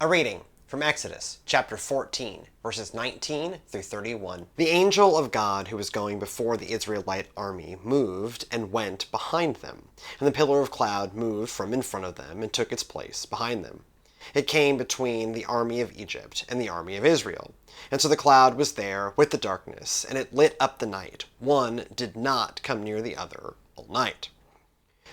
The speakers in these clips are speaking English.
A reading from Exodus chapter 14, verses 19 through 31. The angel of God who was going before the Israelite army moved and went behind them, and the pillar of cloud moved from in front of them and took its place behind them. It came between the army of Egypt and the army of Israel. And so the cloud was there with the darkness, and it lit up the night. One did not come near the other all night.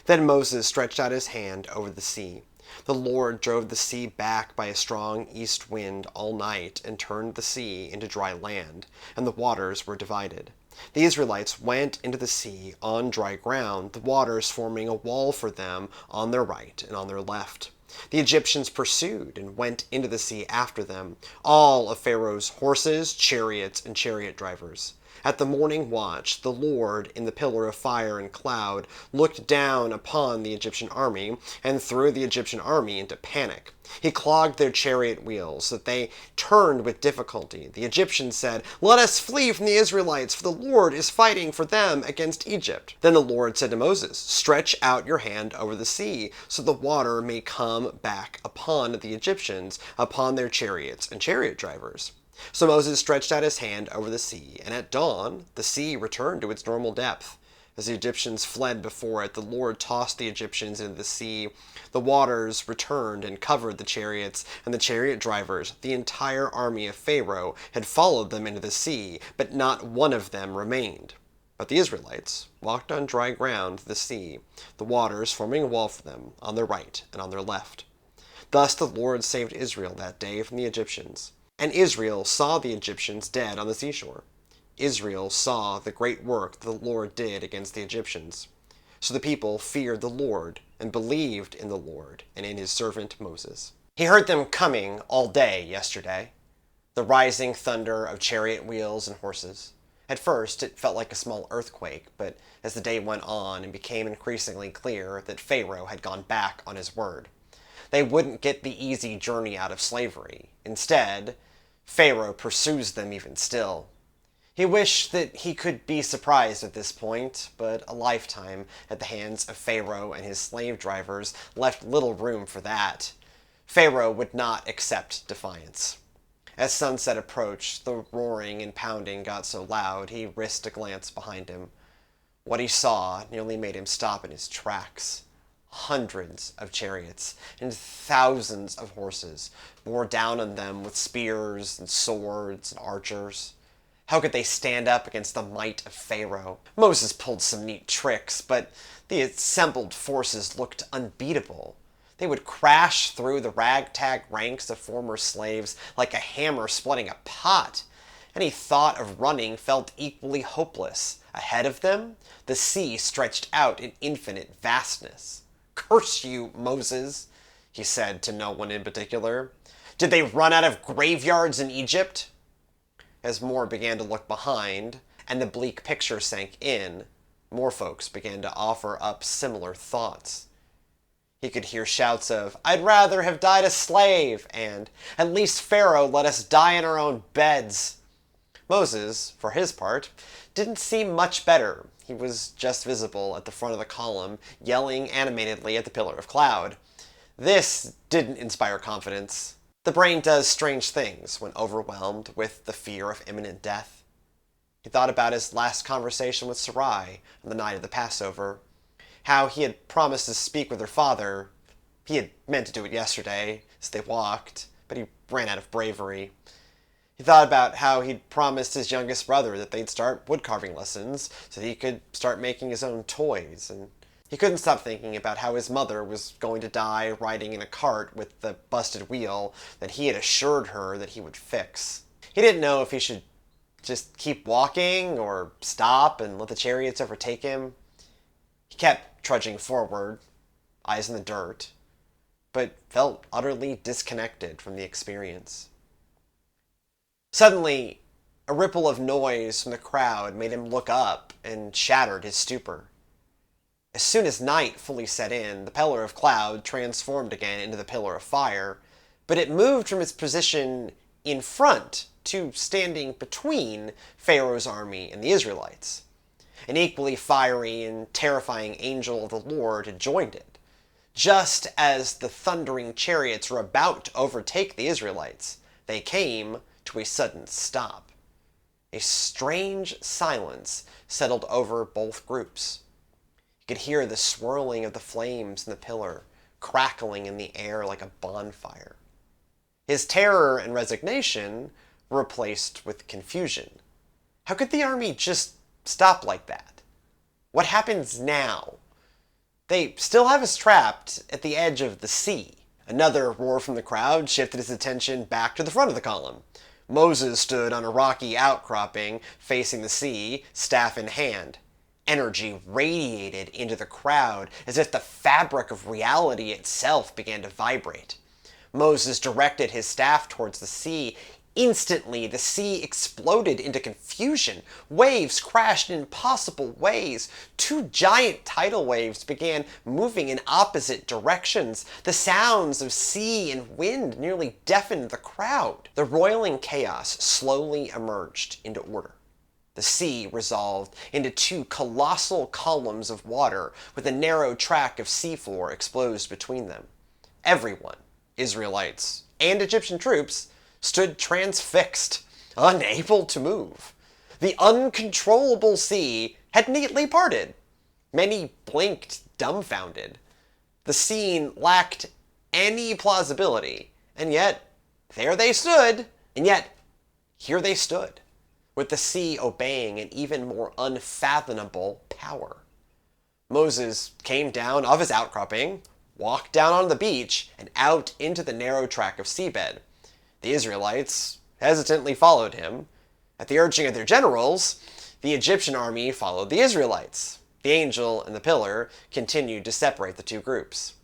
Then Moses stretched out his hand over the sea. The Lord drove the sea back by a strong east wind all night and turned the sea into dry land, and the waters were divided. The Israelites went into the sea on dry ground, the waters forming a wall for them on their right and on their left. The Egyptians pursued and went into the sea after them, all of Pharaoh's horses, chariots, and chariot drivers. At the morning watch, the Lord, in the pillar of fire and cloud, looked down upon the Egyptian army and threw the Egyptian army into panic. He clogged their chariot wheels so that they turned with difficulty. The Egyptians said, "Let us flee from the Israelites, for the Lord is fighting for them against Egypt." Then the Lord said to Moses, "Stretch out your hand over the sea, so the water may come back upon the Egyptians, upon their chariots and chariot drivers." So Moses stretched out his hand over the sea, and at dawn the sea returned to its normal depth. As the Egyptians fled before it, the Lord tossed the Egyptians into the sea. The waters returned and covered the chariots and the chariot drivers. The entire army of Pharaoh had followed them into the sea, but not one of them remained. But the Israelites walked on dry ground through the sea, the waters forming a wall for them on their right and on their left. Thus the Lord saved Israel that day from the Egyptians. And Israel saw the Egyptians dead on the seashore. Israel saw the great work that the Lord did against the Egyptians. So the people feared the Lord and believed in the Lord and in his servant Moses. He heard them coming all day yesterday, the rising thunder of chariot wheels and horses. At first it felt like a small earthquake, but as the day went on it became increasingly clear that Pharaoh had gone back on his word. They wouldn't get the easy journey out of slavery. Instead, Pharaoh pursues them even still. He wished that he could be surprised at this point, but a lifetime at the hands of Pharaoh and his slave drivers left little room for that. Pharaoh would not accept defiance. As sunset approached, the roaring and pounding got so loud he risked a glance behind him. What he saw nearly made him stop in his tracks. Hundreds of chariots and thousands of horses bore down on them with spears and swords and archers. How could they stand up against the might of Pharaoh? Moses pulled some neat tricks, but the assembled forces looked unbeatable. They would crash through the ragtag ranks of former slaves like a hammer splitting a pot. Any thought of running felt equally hopeless. Ahead of them, the sea stretched out in infinite vastness. "Curse you, Moses," he said to no one in particular. "Did they run out of graveyards in Egypt?" As more began to look behind, and the bleak picture sank in, more folks began to offer up similar thoughts. He could hear shouts of, "I'd rather have died a slave," and "At least Pharaoh let us die in our own beds." Moses, for his part, didn't seem much better. He was just visible at the front of the column, yelling animatedly at the pillar of cloud. This didn't inspire confidence. The brain does strange things when overwhelmed with the fear of imminent death. He thought about his last conversation with Sarai on the night of the Passover, how he had promised to speak with her father. He had meant to do it yesterday as they walked, but he ran out of bravery. He thought about how he'd promised his youngest brother that they'd start woodcarving lessons so that he could start making his own toys, and he couldn't stop thinking about how his mother was going to die riding in a cart with the busted wheel that he had assured her that he would fix. He didn't know if he should just keep walking or stop and let the chariots overtake him. He kept trudging forward, eyes in the dirt, but felt utterly disconnected from the experience. Suddenly, a ripple of noise from the crowd made him look up and shattered his stupor. As soon as night fully set in, the pillar of cloud transformed again into the pillar of fire, but it moved from its position in front to standing between Pharaoh's army and the Israelites. An equally fiery and terrifying angel of the Lord had joined it. Just as the thundering chariots were about to overtake the Israelites, they came to a sudden stop. A strange silence settled over both groups. You could hear the swirling of the flames in the pillar, crackling in the air like a bonfire. His terror and resignation were replaced with confusion. How could the army just stop like that? What happens now? They still have us trapped at the edge of the sea. Another roar from the crowd shifted his attention back to the front of the column. Moses stood on a rocky outcropping facing the sea, staff in hand. Energy radiated into the crowd as if the fabric of reality itself began to vibrate. Moses directed his staff towards the sea. Instantly, the sea exploded into confusion. Waves crashed in impossible ways. Two giant tidal waves began moving in opposite directions. The sounds of sea and wind nearly deafened the crowd. The roiling chaos slowly emerged into order. The sea resolved into two colossal columns of water with a narrow track of seafloor exposed between them. Everyone, Israelites and Egyptian troops, stood transfixed, unable to move. The uncontrollable sea had neatly parted. Many blinked, dumbfounded. The scene lacked any plausibility, and yet there they stood, and yet here they stood, with the sea obeying an even more unfathomable power. Moses came down off his outcropping, walked down on the beach, and out into the narrow track of seabed. The Israelites hesitantly followed him. At the urging of their generals, the Egyptian army followed the Israelites. The angel and the pillar continued to separate the two groups.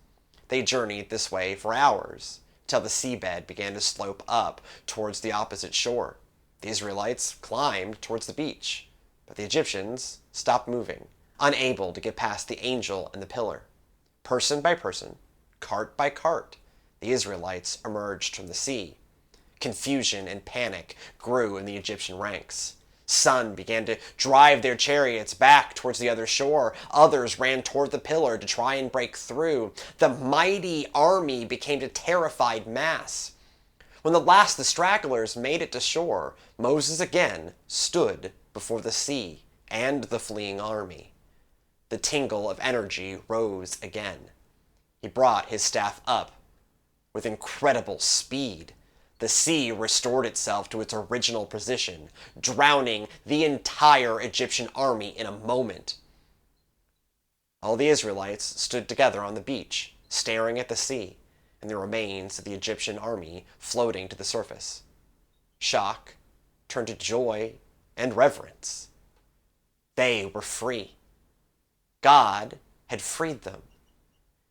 They journeyed this way for hours, till the seabed began to slope up towards the opposite shore. The Israelites climbed towards the beach, but the Egyptians stopped moving, unable to get past the angel and the pillar. Person by person, cart by cart, the Israelites emerged from the sea. Confusion and panic grew in the Egyptian ranks. Some began to drive their chariots back towards the other shore. Others ran toward the pillar to try and break through. The mighty army became a terrified mass. When the last of the stragglers made it to shore, Moses again stood before the sea and the fleeing army. The tingle of energy rose again. He brought his staff up. With incredible speed, the sea restored itself to its original position, drowning the entire Egyptian army in a moment. All the Israelites stood together on the beach, staring at the sea and the remains of the Egyptian army floating to the surface. Shock turned to joy and reverence. They were free. God had freed them.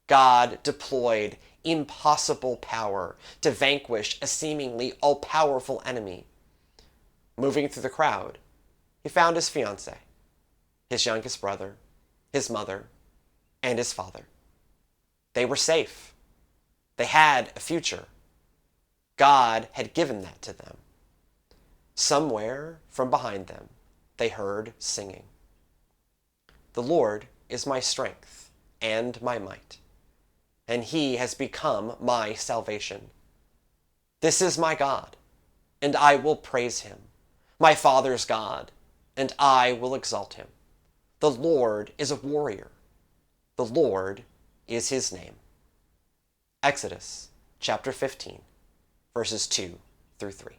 God deployed impossible power to vanquish a seemingly all-powerful enemy. Moving through the crowd, he found his fiancée, his youngest brother, his mother, and his father. They were safe. They had a future. God had given that to them. Somewhere from behind them, they heard singing. The Lord is my strength and my might, and he has become my salvation. This is my God, and I will praise him, my father's God, and I will exalt him. The Lord is a warrior. The Lord is his name. Exodus chapter 15, verses 2 through 3.